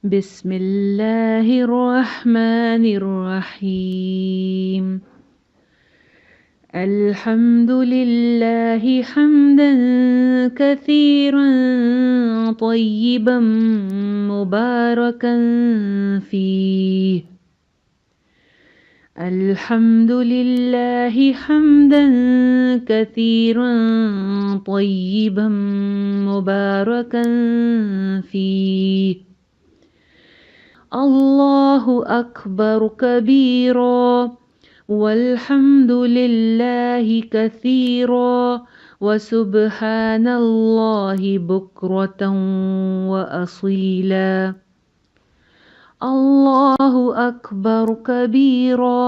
बिस्मिल्लाहिर्रहमानिर्रहीम। अल्हम्दुलिल्लाहि हम्दन कसीरन तय्यिबन मुबारकन फीह। अल्हम्दुलिल्लाहि हम्दन कसीरन तय्यिबन मुबारकन फीह। अल्लाहु अकबर कबीरा वल्हम्दुलिल्लाहि कसीरा व सुब्हानल्लाहि बुक्रतन व असीला। अल्लाहु अकबर कबीरा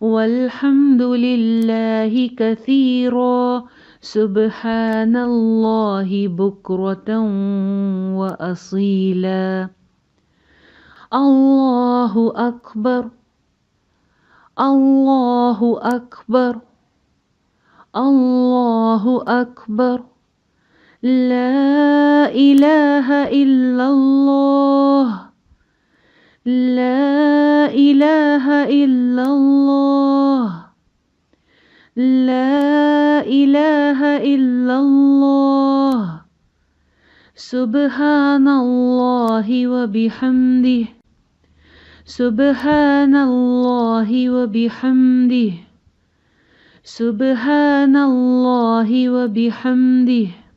वल्हम्दुलिल्लाहि कसीरा सुब्हानल्लाहि बुक्रतन व असीला। अल्लाहु अकबर, अल्लाहु अकबर, अल्लाहु अकबर। ला इलाहा इल्लल्लाह, ला इलाहा इल्लल्लाह, ला इलाहा इल्लल्लाह। सुब्हानल्लाहि व बिहम्दिह, सुब्हानल्लाहि व बिहम्दिह, सुब्हानल्लाहि व बिहम्दिह।